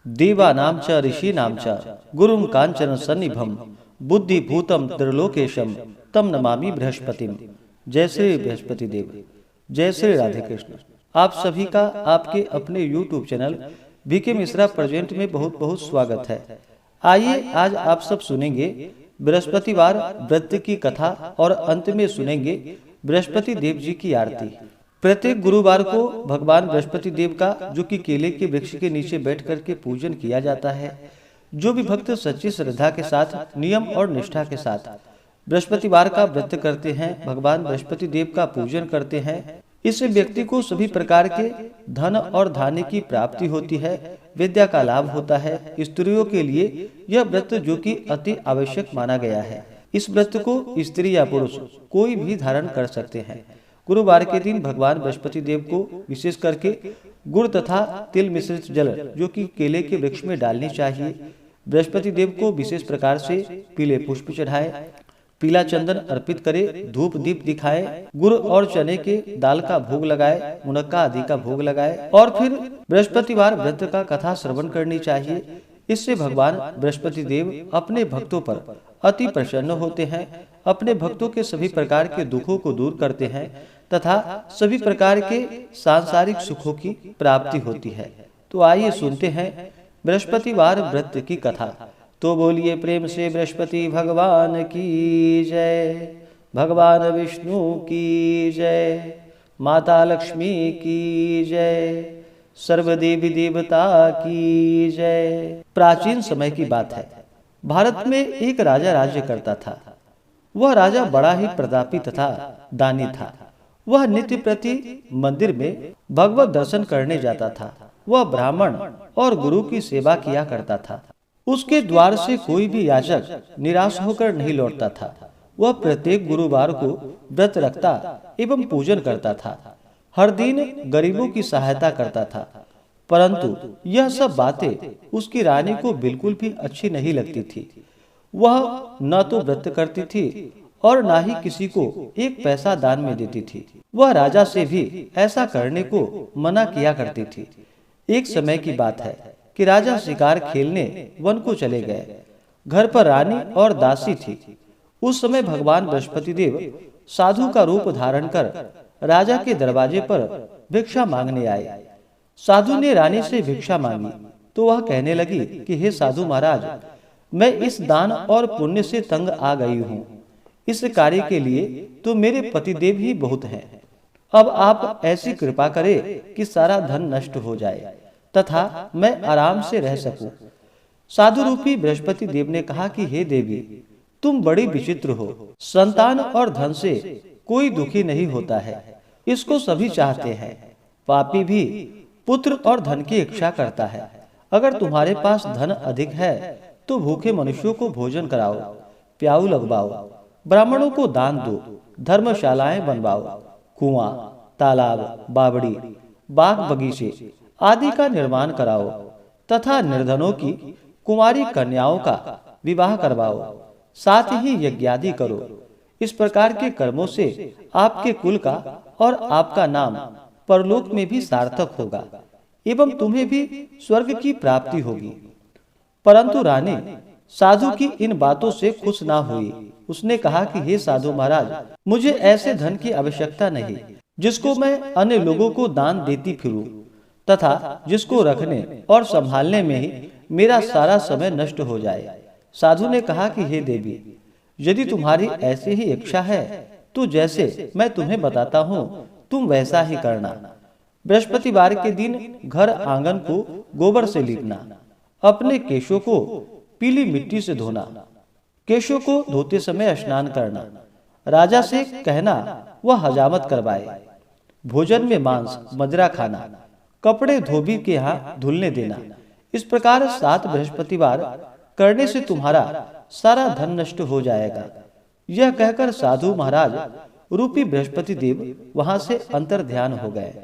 देवानां च ऋषीणां च गुरुं कांचन सन्निभं बुद्धिभूतम त्रिलोकेशम तम नमामि बृहस्पतिम। जय श्री बृहस्पति देव। जय श्री राधे कृष्ण। आप सभी का आपके अपने YouTube channel BK Mishra present में बहुत बहुत स्वागत है। आइए आज आप सब सुनेंगे बृहस्पतिवार व्रत की कथा और अंत में सुनेंगे बृहस्पति देव जी की आरती। प्रत्येक गुरुवार को भगवान बृहस्पति देव का जो कि केले के वृक्ष के नीचे बैठ करके पूजन किया जाता है। जो भी भक्त सच्ची श्रद्धा के साथ नियम और निष्ठा के साथ बृहस्पतिवार का व्रत करते हैं, भगवान बृहस्पति देव का पूजन करते हैं, इस व्यक्ति को सभी प्रकार के धन और धान्य की प्राप्ति होती है, विद्या का लाभ होता है। स्त्रियों के लिए यह व्रत जो कि अति आवश्यक माना गया है। इस व्रत को स्त्री या पुरुष कोई भी धारण कर सकते हैं। गुरुवार के दिन भगवान बृहस्पति देव को विशेष करके गुड़ तथा तिल मिश्रित जल जो कि केले के वृक्ष में डालनी चाहिए। बृहस्पति देव को विशेष प्रकार से पीले पुष्प चढ़ाए, पीला चंदन अर्पित करे, धूप दीप दिखाए, गुड़ और चने के दाल का भोग लगाए, मुनक्का आदि का भोग लगाए और फिर बृहस्पतिवार व्रत का कथा श्रवण करनी चाहिए। इससे भगवान बृहस्पति देव अपने भक्तों पर अति प्रसन्न होते हैं, अपने भक्तों के सभी प्रकार के दुखों को दूर करते हैं तथा सभी प्रकार के सांसारिक सुखों की प्राप्ति होती है। तो आइए सुनते हैं बृहस्पतिवार व्रत की कथा। तो बोलिए प्रेम से बृहस्पति भगवान की जय, भगवान विष्णु की जय, माता लक्ष्मी की जय, सर्वदेवी देवता की जय। प्राचीन समय की बात है। भारत में एक राजा राज्य करता था। वह राजा बड़ा ही प्रतापी तथा दानी था। वह नित्य प्रति मंदिर में भगवत दर्शन करने जाता था। वह ब्राह्मण और गुरु की सेवा किया करता था। उसके द्वार से कोई भी याचक निराश होकर नहीं लौटता था। वह प्रत्येक गुरुवार को व्रत रखता एवं पूजन करता था। हर दिन गरीबों की सहायता करता था। परंतु यह सब बातें उसकी रानी को बिल्कुल भी अच्छी नहीं लगती थी। वह न तो व्रत करती थी और न ही किसी को एक पैसा दान में देती थी। वह राजा से भी ऐसा करने को मना किया करती थी। एक समय की बात है कि राजा शिकार खेलने वन को चले गए। घर पर रानी और दासी थी। उस समय भगवान बृहस्पति देव साधु का रूप धारण कर राजा के दरवाजे पर भिक्षा मांगने आए। साधु ने रानी से भिक्षा मांगी तो वह कहने लगी कि हे साधु महाराज, मैं इस दान और पुण्य से तंग आ गई हूँ। इस कार्य के लिए तो मेरे पतिदेव ही बहुत हैं। अब आप ऐसी कृपा करें कि सारा धन नष्ट हो जाए तथा मैं आराम से रह सकूं। साधु रूपी बृहस्पति देव ने कहा कि हे देवी, तुम बड़ी विचित्र हो। संतान और धन से कोई दुखी नहीं होता है, इसको सभी चाहते हैं। पापी भी पुत्र और धन की इच्छा करता है। अगर तुम्हारे पास धन अधिक है तो भूखे मनुष्यों को भोजन कराओ, प्याऊ लगवाओ, ब्राह्मणों को दान दो, धर्मशालाएं बनवाओ, कुआं, तालाब, बावड़ी, बाग बगीचे आदि का निर्माण कराओ तथा निर्धनों की कुंवारी कन्याओं का विवाह करवाओ, साथ ही यज्ञादि करो। इस प्रकार के कर्मों से आपके कुल का और आपका नाम परलोक में भी सार्थक होगा एवं तुम्हें भी स्वर्ग की प्राप्ति होगी। परंतु रानी साधु की इन बातों से खुश ना हुई। उसने कहा कि हे साधु महाराज, मुझे ऐसे धन की आवश्यकता नहीं जिसको मैं अन्य लोगों को दान देती फिरूं तथा जिसको रखने और संभालने में ही मेरा सारा समय नष्ट हो जाए। साधु ने कहा कि हे देवी, यदि तुम्हारी ऐसी ही इच्छा है तो जैसे मैं तुम्हें बताता हूँ तुम वैसा ही करना। बृहस्पतिवार के दिन घर आंगन को गोबर से लीपना, अपने केशों को पीली मिट्टी से धोना, केशों को धोते समय स्नान करना, राजा से कहना वह हजामत करवाए, भोजन में मांस मदिरा खाना, कपड़े धोबी के यहाँ धुलने देना। इस प्रकार 7 बृहस्पतिवार करने से तुम्हारा सारा धन नष्ट हो जाएगा। यह कहकर साधु महाराज रूपी बृहस्पति देव वहां से अंतर ध्यान हो गए।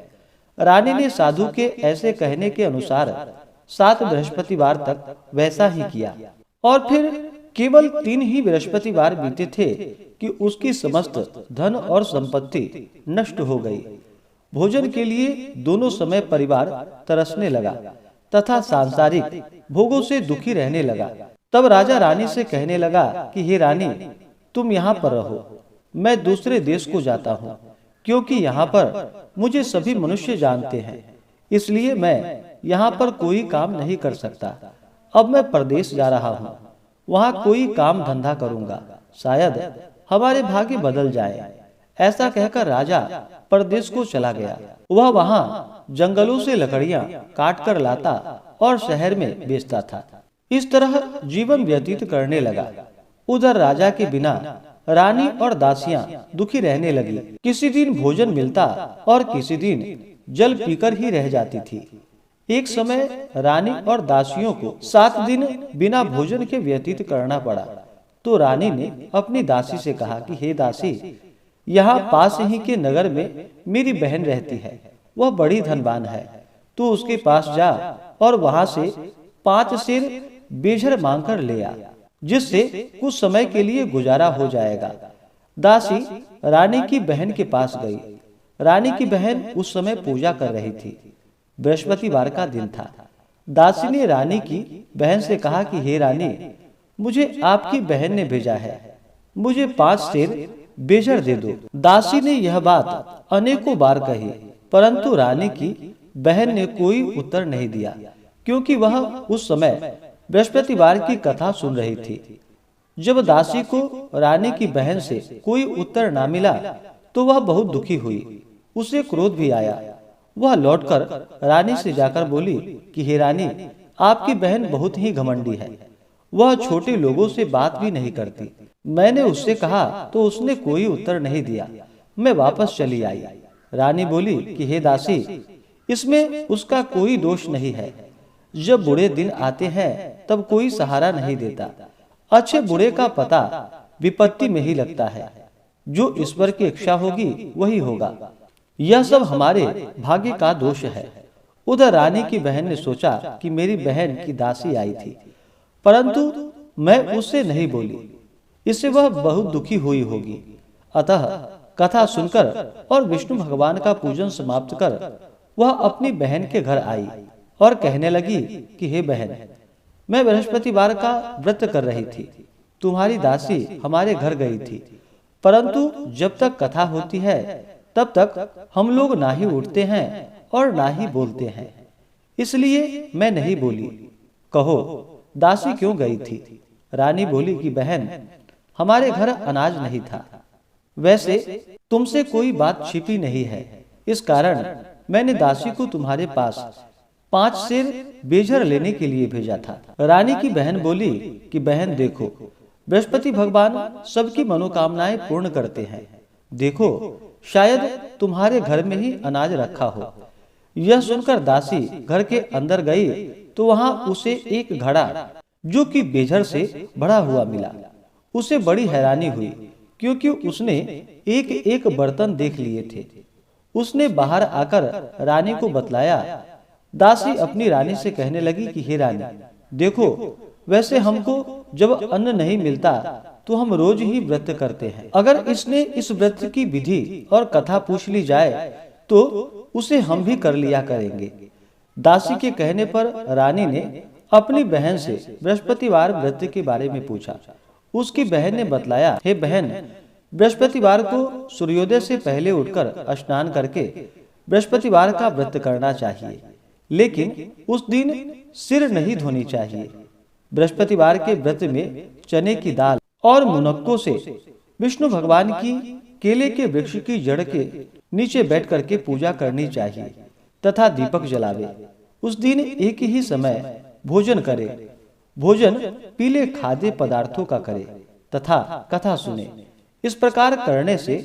रानी ने साधु के ऐसे कहने के अनुसार 7 बृहस्पतिवार तक वैसा ही किया और फिर केवल 3 ही बृहस्पतिवार बीते थे कि उसकी समस्त धन और संपत्ति नष्ट हो गई। भोजन के लिए दोनों समय परिवार तरसने लगा तथा सांसारिक भोगों से दुखी रहने लगा। तब राजा रानी से कहने लगा कि हे रानी, तुम यहाँ पर रहो, मैं दूसरे देश को जाता हूँ, क्योंकि यहाँ पर मुझे सभी मनुष्य जानते हैं, इसलिए मैं यहाँ पर कोई काम नहीं कर सकता। अब मैं परदेश जा रहा हूँ, वहाँ कोई काम धंधा करूँगा, शायद हमारे भाग्य बदल जाए। ऐसा कहकर राजा परदेश को चला गया। वह वहाँ जंगलों से लकड़ियाँ काट कर लाता और शहर में बेचता था। इस तरह जीवन व्यतीत करने लगा। उधर राजा के बिना रानी और दासियां दुखी रहने लगी। किसी दिन भोजन मिलता और किसी दिन जल पीकर ही रह जाती थी। एक समय रानी और दासियों को 7 दिन बिना भोजन के व्यतीत करना पड़ा। तो रानी ने अपनी दासी से कहा कि हे दासी, यहाँ पास ही के नगर में मेरी बहन रहती है, वह बड़ी धनवान है, तू उसके पास जा और वहां से 5 सेर बेझर मांग कर ले आ, जिससे कुछ समय के लिए गुजारा हो जाएगा। दासी रानी की बहन के पास गई। रानी की बहन उस समय पूजा कर रही थी। बृहस्पतिवार का दिन था। दासी ने रानी की बहन से कहा कि हे रानी, मुझे आपकी बहन ने भेजा है, मुझे 5 सेर बेझर दे दो। दासी ने यह बात अनेकों बार कही, परंतु रानी की बहन ने कोई उत्तर नहीं दिया, क्योंकि वह उस समय बृहस्पतिवार की कथा सुन रही थी। जब दासी को रानी की बहन से कोई उत्तर ना मिला तो वह बहुत दुखी हुई। उसे क्रोध भी आया। वह लौटकर रानी से जाकर बोली कि हे रानी, आपकी बहन बहुत ही घमंडी है, वह छोटे लोगों से बात भी नहीं करती। मैंने उससे कहा तो उसने कोई उत्तर नहीं दिया, मैं वापस चली आई। रानी बोली कि हे दासी, इसमें उसका कोई दोष नहीं है। जब बुरे दिन आते हैं तब कोई सहारा नहीं देता। अच्छे बुरे का पता विपत्ति में ही लगता है। जो ईश्वर की इच्छा होगी वही होगा। यह सब हमारे भाग्य का दोष है। उधर रानी की बहन ने सोचा कि मेरी बहन की दासी आई थी, परंतु मैं उससे नहीं बोली, इससे वह बहुत दुखी हुई होगी। अतः कथा सुनकर और विष्णु भगवान का पूजन समाप्त कर वह अपनी बहन के घर आई और कहने लगी कि हे बहन, मैं बृहस्पतिवार का व्रत कर रही थी, तुम्हारी दासी हमारे घर गई थी, परंतु जब तक कथा होती है तब तक हम लोग ना ही उठते हैं और ना ही बोलते हैं, इसलिए मैं नहीं बोली। कहो दासी क्यों गई थी? रानी बोली कि बहन, हमारे घर अनाज नहीं था, वैसे तुमसे कोई बात छिपी नहीं है, इस कारण मैंने दासी को तुम्हारे पास 5 सेर बेझर लेने के लिए भेजा था। रानी की बहन बोली कि बहन देखो, बृहस्पति भगवान सबकी मनोकामनाएं पूर्ण करते हैं। देखो, शायद तुम्हारे घर में ही अनाज रखा हो। यह सुनकर दासी घर के अंदर गई तो वहां उसे एक घड़ा जो कि बेझर से भरा हुआ मिला। उसे बड़ी हैरानी हुई, क्योंकि उसने एक एक बर्तन देख लिए थे। उसने बाहर आकर रानी को बतलाया। दासी अपनी रानी से कहने लगी कि हे रानी, देखो, वैसे हमको जब अन्न नहीं मिलता तो हम रोज ही व्रत करते हैं। अगर इसने इस व्रत की विधि और कथा पूछ ली जाए तो उसे हम भी कर लिया करेंगे। दासी के कहने पर रानी ने अपनी बहन से बृहस्पतिवार व्रत के बारे में पूछा। उसकी बहन ने बतलाया, हे बहन, बृहस्पतिवार को सूर्योदय से पहले उठकर स्नान करके बृहस्पतिवार का व्रत करना चाहिए, लेकिन उस दिन सिर नहीं धोनी चाहिए। बृहस्पतिवार के व्रत में चने की दाल और मुनक्कों से विष्णु भगवान की केले के वृक्ष की जड़ के नीचे बैठ करके पूजा करनी चाहिए तथा दीपक जलावे। उस दिन एक ही समय भोजन करे। भोजन पीले खाद्य पदार्थों का करे तथा कथा सुने। इस प्रकार करने से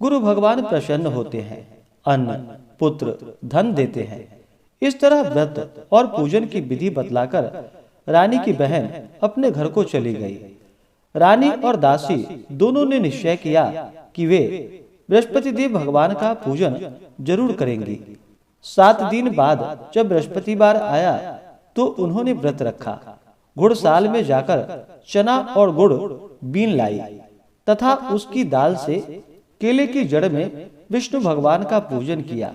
गुरु भगवान प्रसन्न होते हैं, अन्न, पुत्र, धन देते हैं। इस तरह व्रत और पूजन की विधि बतलाकर रानी की बहन अपने घर को चली गई। रानी और दासी दोनों ने निश्चय किया कि वे बृहस्पति देव भगवान का पूजन जरूर करेंगी। 7 दिन बाद जब बृहस्पतिवार आया तो उन्होंने व्रत रखा। घुड़साल में जाकर चना और गुड़ बीन लाई तथा उसकी दाल से केले की जड़ में विष्णु भगवान का पूजन किया।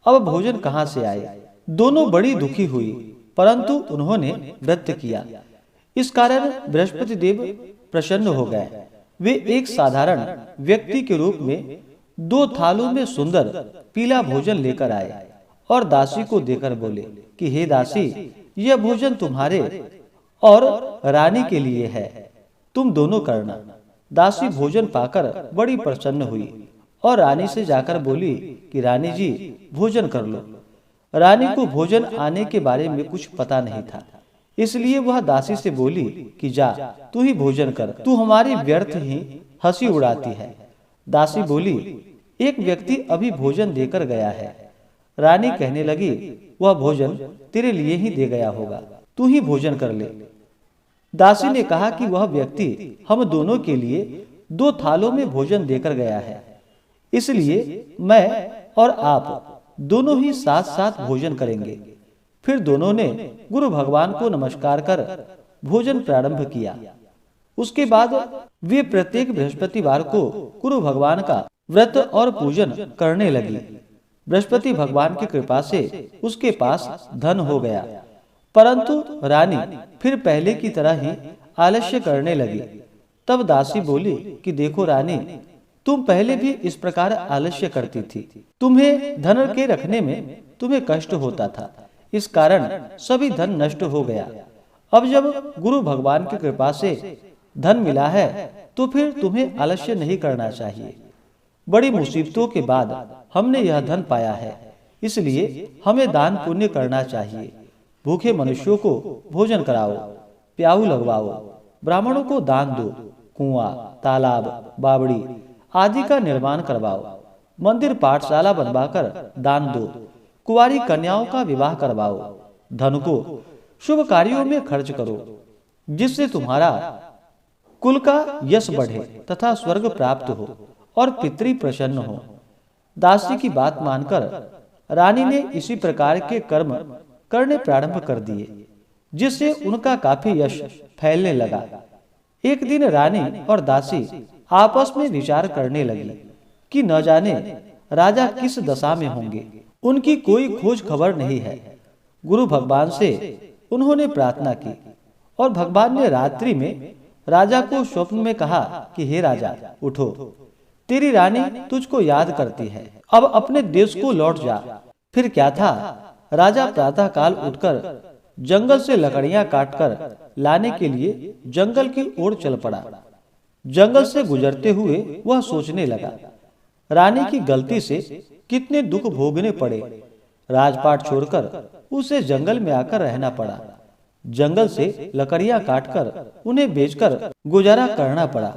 अब भोजन कहाँ से आए? दोनों बड़ी दुखी हुई। परंतु उन्होंने व्रत किया। इस कारण बृहस्पति देव प्रसन्न हो गए। वे एक साधारण व्यक्ति के रूप में 2 थालों में सुंदर पीला भोजन लेकर आए और दासी को देकर बोले कि हे दासी, यह भोजन तुम्हारे और रानी के लिए है, तुम दोनों करना। दासी भोजन पाकर बड़ी प्रसन्न हुई और रानी से जाकर बोली कि रानी जी, भोजन कर लो। रानी को भोजन आने के बारे में कुछ पता नहीं था, इसलिए वह दासी से बोली कि जा, तू ही भोजन कर, तू हमारी व्यर्थ ही हंसी उड़ाती है। दासी बोली, एक व्यक्ति अभी भोजन देकर गया है। रानी कहने लगी, वह भोजन तेरे लिए ही दे गया होगा, तू ही भोजन कर ले। दासी ने कहा कि वह व्यक्ति हम दोनों के लिए 2 थालों में भोजन देकर गया है, इसलिए मैं और आप दोनों ही साथ साथ भोजन करेंगे। फिर दोनों ने गुरु भगवान को नमस्कार कर भोजन प्रारंभ किया। उसके बाद वे प्रत्येक बृहस्पतिवार को गुरु भगवान का व्रत और पूजन करने लगी। बृहस्पति भगवान की कृपा से उसके पास धन हो गया, परंतु रानी फिर पहले की तरह ही आलस्य करने लगी। तब दासी बोली कि देखो रानी, तुम पहले भी इस प्रकार आलस्य करती थी। तुम्हें धन के रखने में तुम्हें कष्ट होता था, इस कारण सभी धन नष्ट हो गया। अब जब गुरु भगवान की कृपा से धन मिला है तो फिर तुम्हें आलस्य नहीं करना चाहिए। बड़ी मुसीबतों के बाद हमने यह धन पाया है, इसलिए हमें दान पुण्य करना चाहिए। भूखे मनुष्यों को भोजन कराओ, प्याऊ लगवाओ, ब्राह्मणों को दान दो, कुआं, तालाब, बावड़ी आदि का निर्माण करवाओ, मंदिर पाठशाला बनवाकर दान दो, कुंवारी कन्याओं का विवाह करवाओ, धन को शुभ कार्यों में खर्च करो, जिससे तुम्हारा कुल का यश बढ़े तथा स्वर्ग प्राप्त हो और पितृ प्रसन्न हो। दासी की बात मानकर रानी ने इसी प्रकार के कर्म करने प्रारंभ कर दिए, जिससे उनका काफी यश फैलने लगा। एक दिन रानी और दासी आपस में विचार करने लगी कि न जाने राजा किस दशा में होंगे, उनकी कोई खोज खबर नहीं है। गुरु भगवान से उन्होंने प्रार्थना की और भगवान ने रात्रि में राजा को स्वप्न में कहा कि हे राजा, उठो, तेरी रानी तुझको याद करती है, अब अपने देश को लौट जा। फिर क्या था, राजा प्रातः काल उठकर जंगल से लकड़ियां काटकर लाने के लिए जंगल की ओर चल पड़ा। जंगल से गुजरते हुए वह सोचने लगा, रानी की गलती से कितने दुख भोगने पड़े। राजपाट छोड़कर उसे जंगल में आकर रहना पड़ा। जंगल से लकड़ियां काटकर उन्हें बेचकर गुजारा करना पड़ा।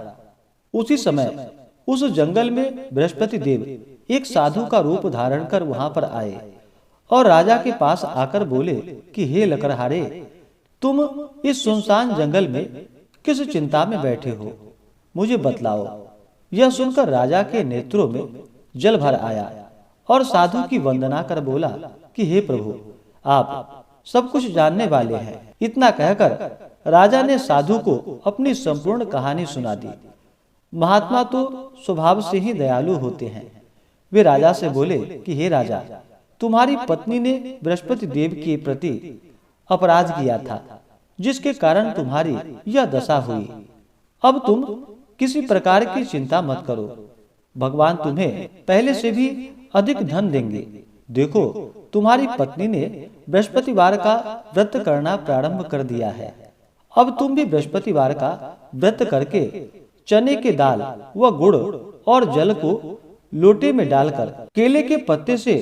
उसी समय उस जंगल में बृहस्पति देव एक साधु का रूप धारण कर वहां पर आए और राजा के पास आकर बोले कि हे लकड़हारे, तुम इस सुनसान जंगल में किस चिंता में बैठे हो, मुझे बतलाओ। यह सुनकर राजा के नेत्रों में जल भर आया और साधु की वंदना कर बोला कि हे प्रभु, आप सब कुछ जानने वाले हैं। इतना कहकर राजा ने साधु को अपनी संपूर्ण कहानी सुना दी। महात्मा तो स्वभाव से ही दयालु होते हैं। वे राजा से बोले कि हे राजा, तुम्हारी पत्नी ने बृहस्पति देव के प्रति अपराध किया था, जिसके कारण तुम्हारी यह दशा हुई। अब तुम किसी प्रकार की चिंता मत करो, भगवान तुम्हें पहले से भी अधिक धन देंगे। देखो, तुम्हारी पत्नी ने बृहस्पतिवार का व्रत करना प्रारंभ कर दिया है। अब तुम भी बृहस्पतिवार का व्रत करके चने के दाल व गुड़ और जल को लोटे में डालकर केले के पत्ते से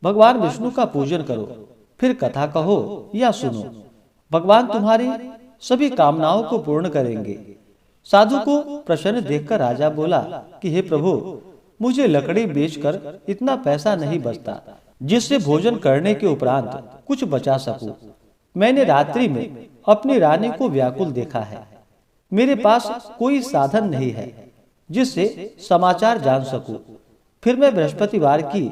भगवान विष्णु का पूजन करो। फिर कथा कहो या सुनो, भगवान तुम्हारी सभी कामनाओं को पूर्ण करेंगे। साधु को प्रसन्न देखकर राजा बोला कि हे प्रभु, मुझे लकड़ी बेचकर इतना पैसा नहीं बचता जिससे भोजन करने के उपरांत कुछ बचा सकूं। मैंने रात्रि में अपनी रानी को व्याकुल देखा है। मेरे पास कोई साधन नहीं है जिससे समाचार जान सकूं। फिर मैं बृहस्पतिवार की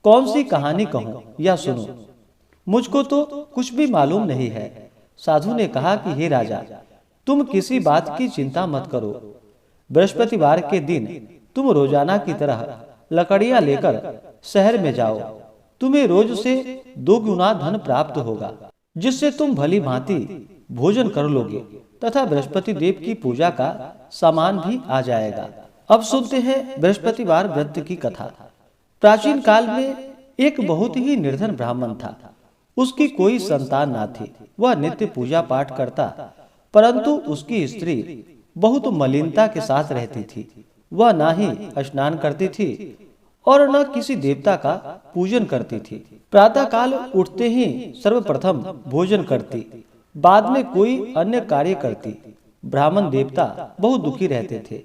कौन सी कहानी कहूं या सुनूं, मुझको तो कुछ भी मालूम नहीं है। साधु ने कहा कि हे राजा, तुम किसी बात की चिंता मत करो। बृहस्पतिवार के दिन तुम रोजाना की तरह लकड़ियां लेकर शहर में जाओ। तुम्हें रोज से 2 गुना धन प्राप्त होगा। जिससे तुम भली भांति भोजन कर लोगे तथा बृहस्पति देव की पूजा का सामान भी आ जाएगा। अब सुनते हैं बृहस्पतिवार व्रत की कथा। प्राचीन काल में एक बहुत ही निर्धन ब्राह्मण था। उसकी कोई संतान ना थी। वह नित्य पूजा पाठ करता, परंतु उसकी स्त्री बहुत मलिनता के साथ रहती थी। वह ना ही स्नान करती थी और न किसी देवता का पूजन करती थी। प्रातः काल उठते ही सर्वप्रथम भोजन करती, बाद में कोई अन्य कार्य करती। ब्राह्मण देवता बहुत दुखी रहते थे।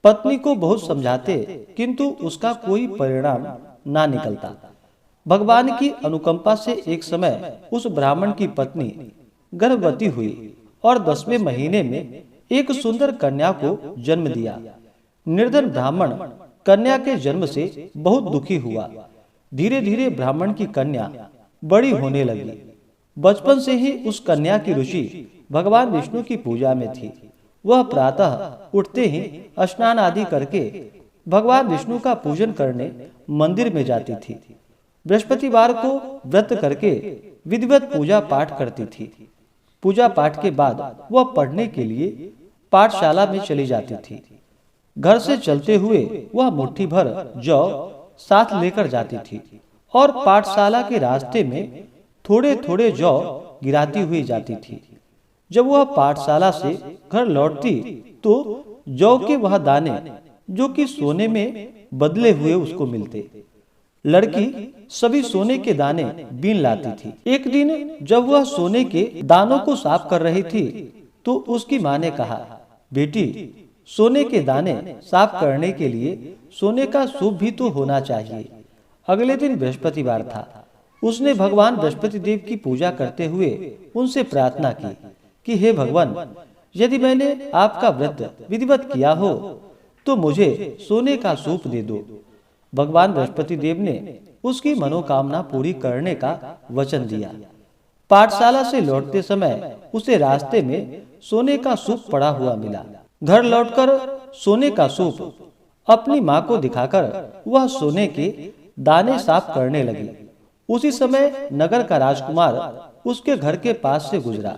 पत्नी को बहुत समझाते, किंतु उसका कोई परिणाम ना निकलता। भगवान की अनुकंपा से एक समय उस ब्राह्मण की पत्नी गर्भवती हुई और 10वें महीने में एक सुंदर कन्या को जन्म दिया। निर्धन ब्राह्मण कन्या के जन्म से बहुत दुखी हुआ। धीरे धीरे ब्राह्मण की कन्या बड़ी होने लगी। बचपन से ही उस कन्या की रुचि भगवान विष्णु की पूजा में थी। वह प्रातः उठते ही स्नान आदि करके भगवान विष्णु का पूजन करने मंदिर में जाती थी। बृहस्पतिवार को व्रत करके विधिवत पूजा पाठ करती थी। पूजा पाठ के बाद वह पढ़ने के लिए पाठशाला में चली जाती थी। घर से चलते हुए वह मुट्ठी भर जौ साथ लेकर जाती थी और पाठशाला के रास्ते में थोड़े थोड़े जौ गिराती हुई जाती थी। जब वह पाठशाला से घर लौटती तो जौ के वह दाने जो कि सोने में बदले हुए उसको मिलते। लड़की सभी सोने के दाने बीन लाती थी। एक दिन जब वह सोने के दानों को साफ कर रही थी तो उसकी माँ ने कहा, बेटी, सोने के दाने साफ करने के लिए सोने का सूप भी तो होना चाहिए। अगले दिन बृहस्पतिवार था। उसने भगवान बृहस्पति देव की पूजा करते हुए उनसे प्रार्थना की कि हे भगवान, यदि मैंने आपका व्रत विधिवत किया हो तो मुझे सोने का सूप दे दो। भगवान बृहस्पति देव ने उसकी मनोकामना पूरी करने का वचन दिया। पाठशाला से लौटते समय उसे रास्ते में सोने का सूप पड़ा हुआ मिला। घर लौटकर सोने का सूप अपनी माँ को दिखाकर वह सोने के दाने साफ करने लगी। उसी समय नगर का राजकुमार उसके घर के पास से गुजरा।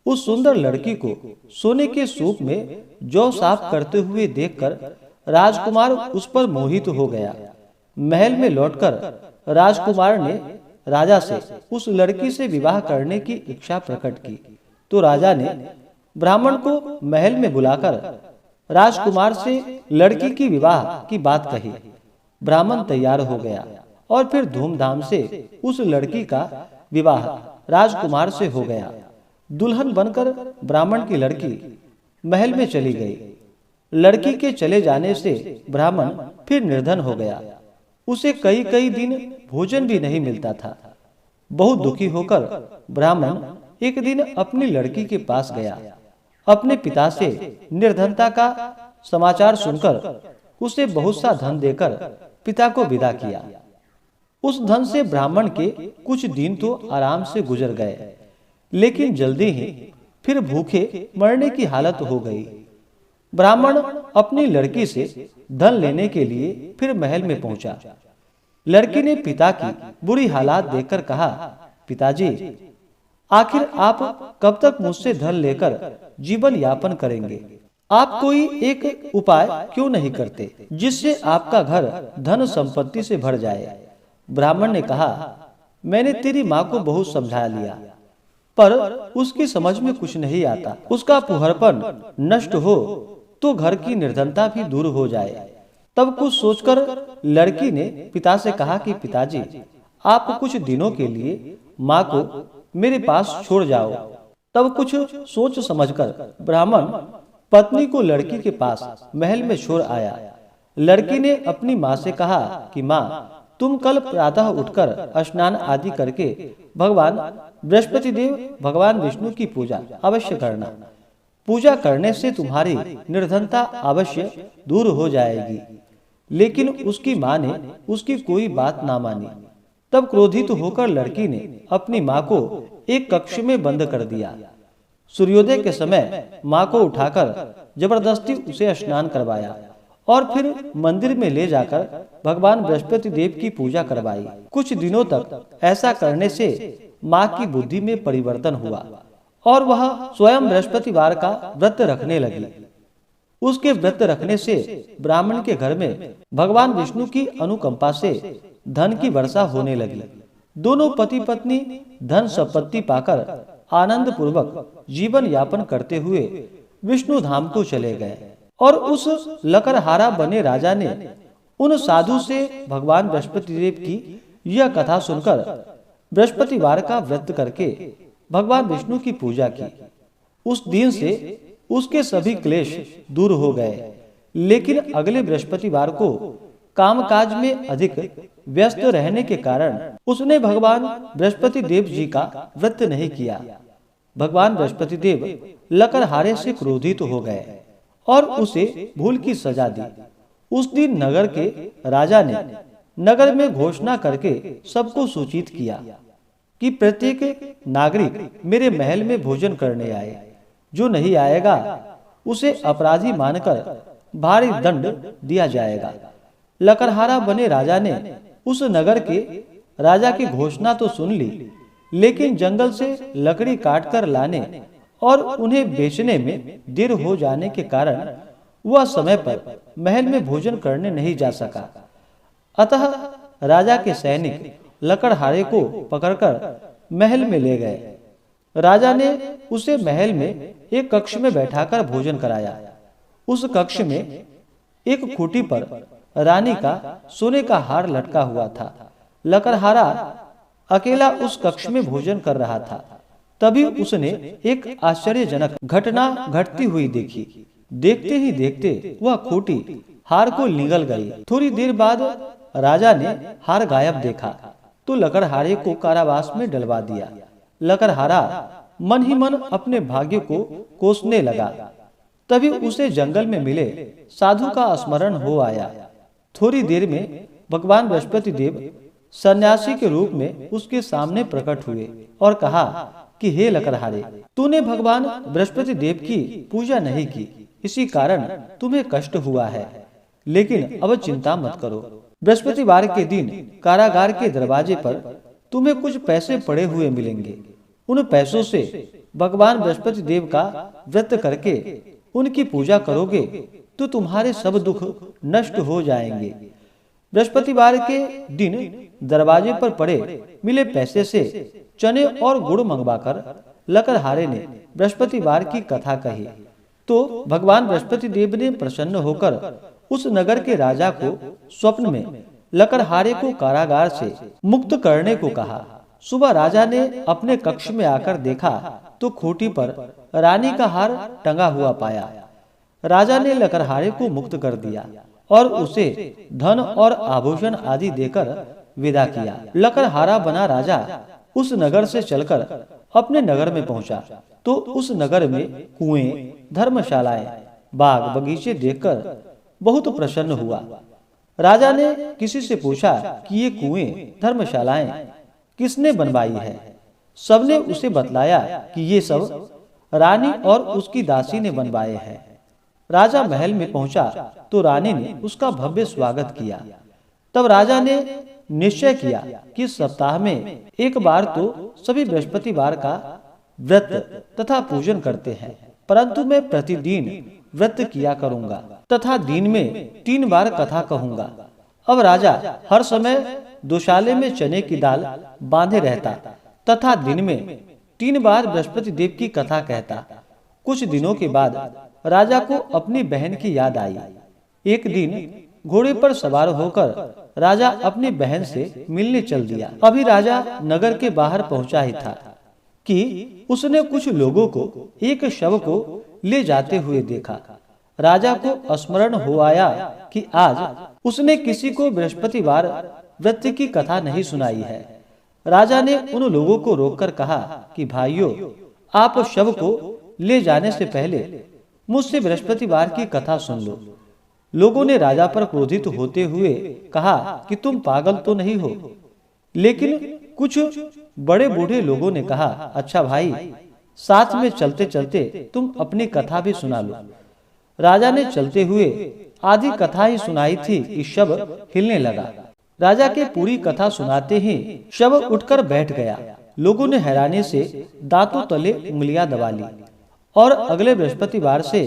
उस सुंदर लड़की को सोने के सूप में जौ साफ करते हुए देखकर राजकुमार उस पर मोहित हो गया। महल में लौटकर राजकुमार ने राजा से उस लड़की से विवाह करने की इच्छा प्रकट की। तो राजा ने ब्राह्मण को महल में बुलाकर राजकुमार से लड़की की विवाह की बात कही। ब्राह्मण तैयार हो गया और फिर धूमधाम से उस लड़की का विवाह राजकुमार से हो गया। दुल्हन बनकर ब्राह्मण की लड़की महल में चली गई। लड़की के चले जाने से ब्राह्मण फिर निर्धन हो गया। उसे कई कई दिन भोजन भी नहीं मिलता था। बहुत दुखी होकर ब्राह्मण एक दिन अपनी लड़की के पास गया। अपने पिता से निर्धनता का समाचार सुनकर उसे बहुत सा धन देकर पिता को विदा किया। उस धन से ब्राह्मण के कुछ दिन तो आराम से गुजर गए, लेकिन जल्दी ही फिर भूखे मरने की हालत हो गई। ब्राह्मण अपनी लड़की से धन लेने के लिए फिर महल में पहुंचा। लड़की ने पिता की बुरी हालात देखकर कहा, पिताजी, आखिर आप कब तक मुझसे धन लेकर जीवन यापन करेंगे? आप कोई एक उपाय क्यों नहीं करते जिससे आपका घर धन संपत्ति से भर जाए? ब्राह्मण ने कहा, मैंने तेरी माँ को बहुत समझा लिया, पर उसकी समझ में कुछ नहीं आता। उसका फुहरपन नष्ट हो तो घर की निर्धनता भी दूर हो जाए। तब कुछ सोचकर लड़की ने पिता से कहा कि पिताजी, आप कुछ दिनों के लिए माँ को मेरे पास छोड़ जाओ। तब कुछ सोच समझकर ब्राह्मण पत्नी को लड़की के पास महल में छोड़ आया। लड़की ने अपनी माँ से कहा कि माँ, तुम कल प्रातः उठकर स्नान आदि करके भगवान बृहस्पति देव, भगवान विष्णु की पूजा अवश्य करना। पूजा करने से तुम्हारी निर्धनता अवश्य दूर हो जाएगी। लेकिन उसकी माँ ने उसकी कोई बात ना मानी। तब क्रोधित होकर लड़की ने अपनी माँ को एक कक्ष में बंद कर दिया। सूर्योदय के समय माँ को उठाकर जबरदस्ती उसे स्नान करवाया और फिर मंदिर में ले जाकर भगवान बृहस्पति देव की पूजा करवाई। कुछ दिनों तक ऐसा करने से माँ की बुद्धि में परिवर्तन हुआ और वह स्वयं बृहस्पतिवार का व्रत रखने लगी। उसके व्रत रखने से ब्राह्मण के घर में भगवान विष्णु की अनुकंपा से धन की वर्षा होने लगी। दोनों पति पत्नी धन संपत्ति पाकर आनंद पूर्वक जीवन यापन करते हुए विष्णु धाम को चले गए। और उस लकड़हारा बने राजा ने उन साधु से भगवान बृहस्पति देव की यह कथा सुनकर बृहस्पतिवार का व्रत करके भगवान विष्णु की पूजा की। उस दिन से उसके सभी क्लेश दूर हो गए। लेकिन अगले बृहस्पतिवार को कामकाज में अधिक व्यस्त रहने के कारण उसने भगवान बृहस्पति देव जी का व्रत नहीं किया। भगवान बृहस्पति देव लकड़हारे से क्रोधित हो गए और उसे भूल की सजा दी। उस दिन नगर के राजा ने नगर में घोषणा करके सबको सूचित किया कि प्रत्येक नागरिक मेरे महल में भोजन करने आए। जो नहीं आएगा उसे अपराधी मानकर भारी दंड दिया जाएगा। लकड़हारा बने राजा ने उस नगर के राजा की घोषणा तो सुन ली, लेकिन जंगल से लकड़ी काटकर लाने और उन्हें बेचने में देर हो जाने के कारण वह समय पर महल में भोजन करने नहीं जा सका। अतः राजा के सैनिक लकड़हारे को पकड़कर महल में ले गए। राजा ने उसे महल में एक कक्ष में बैठाकर भोजन कराया। उस कक्ष में एक खूंटी पर रानी का सोने का हार लटका हुआ था। लकड़हारा अकेला उस कक्ष में भोजन कर रहा था। तभी उसने एक आश्चर्यजनक घटना घटती हुई देखी। देखते ही देखते वह खूंटी हार को निगल गई। थोड़ी देर बाद राजा ने हार गायब देखा तो लकड़हारे को कारावास में डलवा दिया। लकड़हारा मन ही मन अपने भाग्य को कोसने लगा। तभी उसे जंगल में मिले साधु का स्मरण हो आया। थोड़ी देर में भगवान बृहस्पति देव सन्यासी के रूप में उसके सामने प्रकट हुए और कहा कि हे लकड़हारे, तूने भगवान बृहस्पति देव की पूजा नहीं की, इसी कारण तुम्हें कष्ट हुआ है। लेकिन अब चिंता मत करो। बृहस्पतिवार के दिन कारागार के दरवाजे पर तुम्हें कुछ पैसे पड़े हुए मिलेंगे। उन पैसों से भगवान बृहस्पति देव का व्रत करके उनकी पूजा करोगे तो तुम्हारे सब दुख नष्ट हो जाएंगे। बृहस्पतिवार के दिन दरवाजे पर पड़े मिले पैसे से चने और गुड़ मंगवाकर लकड़हारे ने बृहस्पतिवार की कथा कही तो भगवान बृहस्पति देव ने प्रसन्न होकर उस नगर के राजा को स्वप्न में लकड़हारे को कारागार से मुक्त करने को कहा। सुबह राजा ने अपने कक्ष में आकर देखा तो खूंटी पर रानी का हार टंगा हुआ पाया। राजा ने लकड़हारे को मुक्त कर दिया और उसे धन और आभूषण आदि देकर विदा किया। लकड़हारा बना राजा उस नगर से चलकर अपने नगर में पहुंचा तो उस नगर में कुएं, धर्मशालाएं, बाग बगीचे देखकर बहुत प्रसन्न हुआ। राजा ने किसी से पूछा कि ये कुएं, धर्मशालाएं किसने बनवाई है। सबने उसे बतलाया कि ये सब रानी और उसकी दासी ने बनवाए हैं। राजा महल में पहुंचा तो रानी ने उसका भव्य स्वागत किया। तब राजा ने निश्चय किया कि सप्ताह में एक बार तो सभी बृहस्पतिवार का व्रत तथा पूजन करते हैं, परंतु मैं प्रतिदिन व्रत किया करूंगा तथा दिन में 3 बार कथा कहूंगा। अब राजा हर समय दोशाले में चने की दाल बांधे रहता तथा दिन में 3 बार बृहस्पति देव की कथा कहता। कुछ दिनों के बाद राजा को अपनी बहन की याद आई। एक दिन घोड़े पर सवार होकर राजा अपनी बहन से मिलने चल दिया। अभी राजा नगर के बाहर पहुंचा ही था कि उसने कुछ लोगों को एक शव को ले जाते हुए देखा। राजा को स्मरण हो आया कि आज उसने किसी को बृहस्पतिवार व्रत की कथा नहीं सुनाई है। राजा ने उन लोगों को रोककर कहा कि भाइयों, आप शव को ले जाने से पहले मुझसे बृहस्पतिवार की कथा सुन लो। लोगों ने राजा पर क्रोधित होते हुए कहा कि तुम पागल तो नहीं हो। लेकिन कुछ बड़े बूढ़े लोगों ने कहा, अच्छा भाई, साथ में चलते चलते तुम अपनी कथा भी सुना लो। राजा ने चलते हुए आधी कथा ही सुनाई थी कि शव हिलने लगा। राजा के पूरी कथा सुनाते ही शव उठकर बैठ गया। लोगों ने हैरानी से दांतों तले उंगलियां दबा ली और अगले बृहस्पतिवार से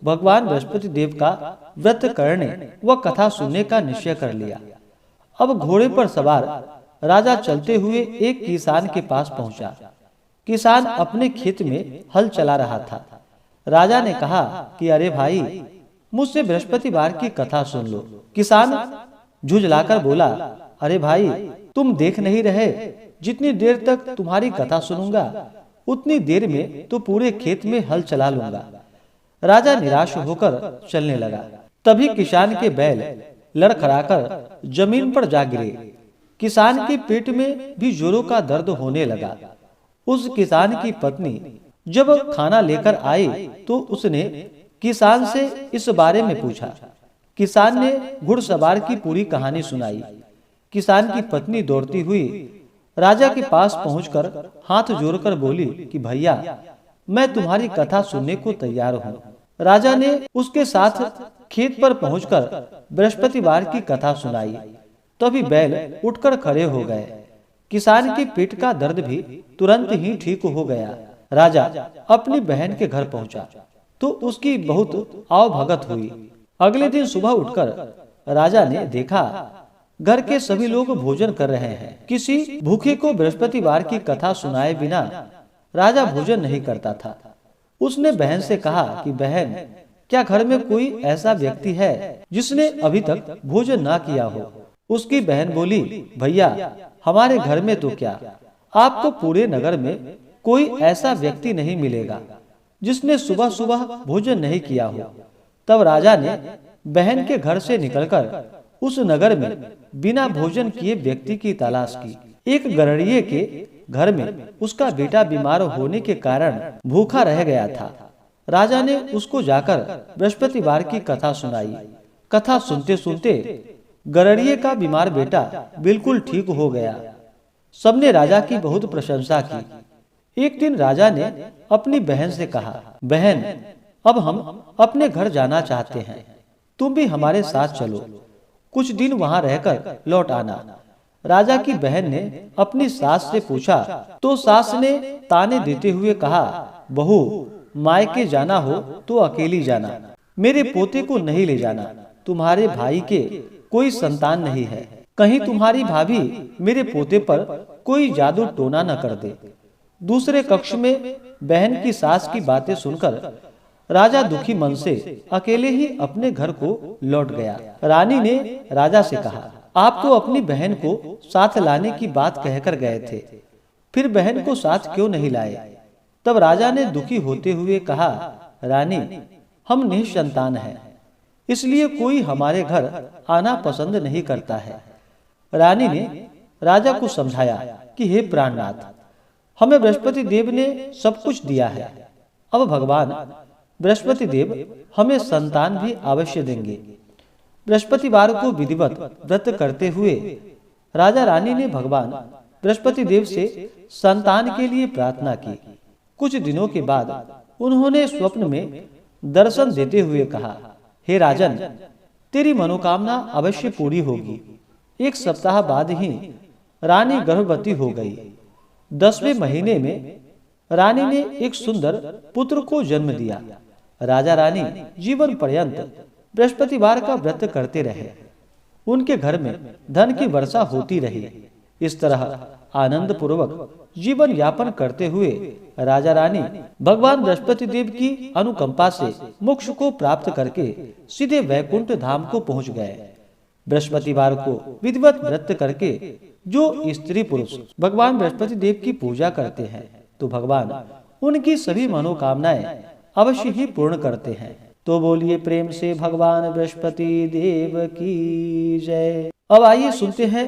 भगवान बृहस्पति देव का व्रत करने व कथा सुनने का निश्चय कर लिया। अब घोड़े पर सवार राजा चलते हुए एक किसान के पास पहुंचा। किसान अपने खेत में हल चला रहा था। राजा ने कहा कि अरे भाई, मुझसे बृहस्पतिवार की कथा सुन लो। किसान झुंझलाकर बोला, अरे भाई, तुम देख नहीं रहे, जितनी देर तक तुम्हारी कथा सुनूंगा उतनी देर में तो पूरे खेत में हल चला लूंगा। राजा निराश होकर चलने लगा। तभी किसान के बैल लड़खड़ाकर जमीन पर जा गिरे। किसान के पेट में भी जोरों का दर्द होने लगा। उस किसान की पत्नी जब खाना लेकर आई तो उसने किसान से इस बारे में पूछा। किसान ने घुड़सवार की पूरी कहानी सुनाई। किसान की पत्नी दौड़ती हुई राजा के पास पहुंचकर हाथ जोड़कर बोली कि भैया, मैं तुम्हारी कथा सुनने को तैयार हूँ। राजा ने उसके साथ खेत पर पहुंचकर बृहस्पतिवार की कथा सुनाई। तभी बैल उठकर खड़े हो गए। किसान के पेट का दर्द भी तुरंत ही ठीक हो गया। राजा अपनी बहन के घर पहुंचा तो उसकी बहुत आवभगत हुई। अगले दिन सुबह उठकर राजा ने देखा घर के सभी लोग भोजन कर रहे हैं। किसी भूखे को बृहस्पतिवार की कथा सुनाए बिना राजा भोजन नहीं करता था। उसने बहन से कहा कि बहन, क्या घर में कोई ऐसा व्यक्ति है जिसने अभी तक भोजन ना किया हो? उसकी बहन बोली, भैया, हमारे घर में तो क्या, आपको पूरे नगर में कोई ऐसा व्यक्ति नहीं मिलेगा जिसने सुबह सुबह भोजन नहीं किया हो। तब राजा ने बहन के घर से निकलकर उस नगर में बिना भोजन किए व्यक्ति की तलाश की। एक गरड़िए के घर में उसका बेटा बीमार होने के कारण भूखा रह गया था। राजा ने उसको जाकर बृहस्पतिवार की कथा सुनाई। कथा सुनते सुनते गरड़िए का बीमार बेटा बिल्कुल ठीक हो गया। सबने राजा की बहुत प्रशंसा की। एक दिन राजा ने अपनी बहन से कहा, बहन, अब हम अपने घर जाना चाहते हैं, तुम भी हमारे साथ चलो, कुछ दिन वहां रहकर लौट आना। राजा की बहन ने अपनी सास से पूछा तो सास ने ताने देते हुए कहा, बहू, मायके जाना हो तो अकेली जाना, मेरे पोते को नहीं ले जाना। तुम्हारे भाई के कोई संतान नहीं है, कहीं तुम्हारी भाभी मेरे पोते पर कोई जादू टोना न कर दे। दूसरे कक्ष में बहन की सास की बातें सुनकर राजा दुखी मन से अकेले ही अपने घर को लौट गया। रानी ने राजा से कहा, आप तो अपनी बहन को साथ लाने की बात कहकर गए थे, फिर बहन को साथ क्यों नहीं लाए? तब राजा ने दुखी होते हुए कहा, रानी, हम निसंतान हैं, इसलिए कोई हमारे घर आना पसंद नहीं करता है। रानी ने राजा को समझाया कि हे प्राणनाथ, हमें बृहस्पति देव ने सब कुछ दिया है, अब भगवान बृहस्पति देव हमें संतान भी अवश्य देंगे। बृहस्पतिवार को विधिवत व्रत करते हुए राजा रानी ने भगवान बृहस्पति देव से संतान के लिए प्रार्थना की। कुछ दिनों के बाद उन्होंने स्वप्न में दर्शन देते हुए कहा, हे राजन, तेरी मनोकामना अवश्य पूरी होगी। एक सप्ताह बाद ही रानी गर्भवती हो गई। 10वें महीने में रानी ने एक सुंदर पुत्र को जन्म दिया। राजा रानी जीवन पर्यंत बृहस्पतिवार का व्रत करते रहे। उनके घर में धन की वर्षा होती रही। इस तरह आनंद पूर्वक जीवन यापन करते हुए राजा रानी भगवान बृहस्पति देव की अनुकंपा से मोक्ष को प्राप्त करके सीधे वैकुंठ धाम को पहुंच गए। बृहस्पतिवार को विधिवत व्रत करके जो स्त्री पुरुष भगवान बृहस्पति देव की पूजा करते हैं तो भगवान उनकी सभी मनोकामनाएं अवश्य ही पूर्ण करते हैं। तो बोलिए प्रेम से भगवान बृहस्पति देव की जय। अब आइए सुनते हैं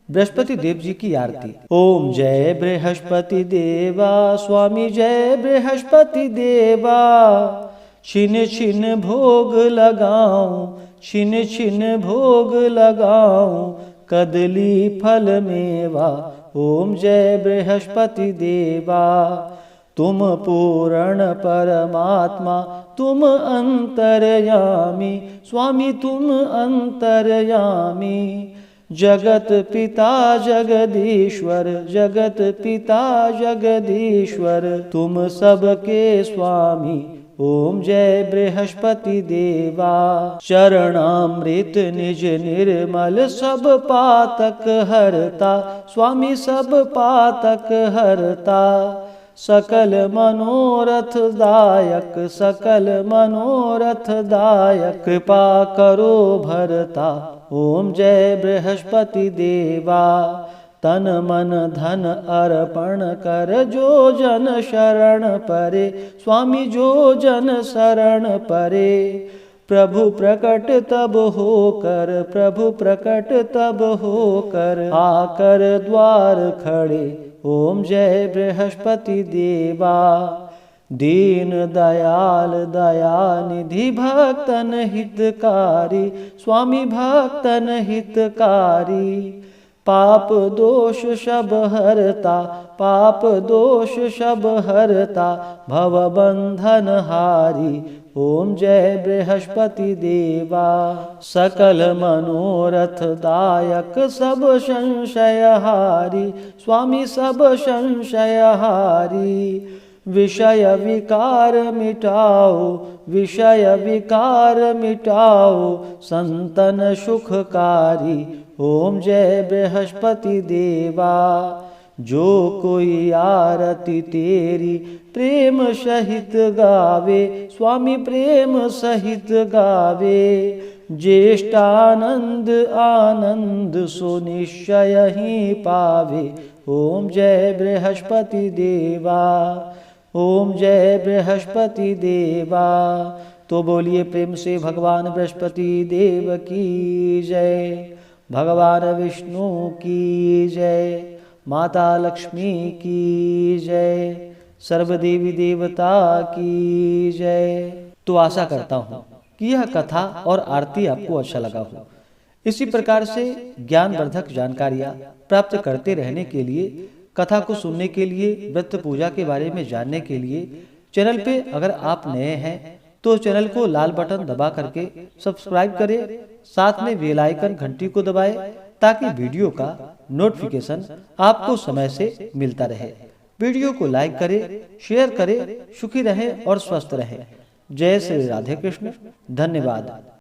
बृहस्पति देव जी की आरती। ओम जय बृहस्पति देवा, स्वामी जय बृहस्पति देवा, छिन छिन भोग लगाऊं, छिन छिन भोग लगाऊं, कदली फल मेवा। ओम जय बृहस्पति देवा, तुम पूर्ण परमात्मा, तुम अंतर्यामी, स्वामी तुम अंतर्यामी। जगत पिता जगदीश्वर, जगत पिता जगदीश्वर, तुम सबके स्वामी, ओम जय बृहस्पति देवा। चरणामृत निज निर्मल, सब पातक हरता, स्वामी सब पातक हरता। सकल मनोरथ दायक, सकल मनोरथ दायक, कृपा करो भरता, ओम जय बृहस्पति देवा। तन मन धन अर्पण कर, जो जन शरण परे, स्वामी जो जन शरण परे। प्रभु प्रकट तब होकर, प्रभु प्रकट तब होकर, आकर द्वार खड़े, ओम जय बृहस्पति देवा। दीन दयाल दयानिधि, भक्तन हितकारी, स्वामी भक्तन हितकारी। पाप दोष सब हरता, पाप दोष सब हरता, भव बंधन हारी, ओम जय बृहस्पति देवा। सकल मनोरथ दायक, सब संशय हारी, स्वामी सब संशय हारी। विषय विकार मिटाओ, विषय विकार मिटाओ, संतन सुखकारी, ओम जय बृहस्पति देवा। जो कोई आरती तेरी प्रेम सहित गावे, स्वामी प्रेम सहित गावे। ज्येष्ठानंद आनंद सो निश्चय ही पावे, ओम जय बृहस्पति देवा, ओम जय बृहस्पति देवा। तो बोलिए प्रेम से भगवान बृहस्पति देव की जय, भगवान विष्णु की जय, माता लक्ष्मी की जय, सर्वदेवी देवता की जय। तो आशा करता हूँ कि यह कथा और आरती आपको अच्छा लगा हो। इसी प्रकार से ज्ञानवर्धक जानकारियाँ प्राप्त करते रहने के लिए, कथा को सुनने के लिए, व्रत पूजा के बारे में जानने के लिए चैनल पे अगर आप नए हैं तो चैनल को लाल बटन दबा करके सब्सक्राइब करें, साथ में बेल आइकन घंटी को दबाएं ताकि वीडियो का नोटिफिकेशन आपको समय से मिलता रहे। वीडियो को लाइक करें, शेयर करें। सुखी रहें और स्वस्थ रहें। जय श्री राधे कृष्ण। धन्यवाद।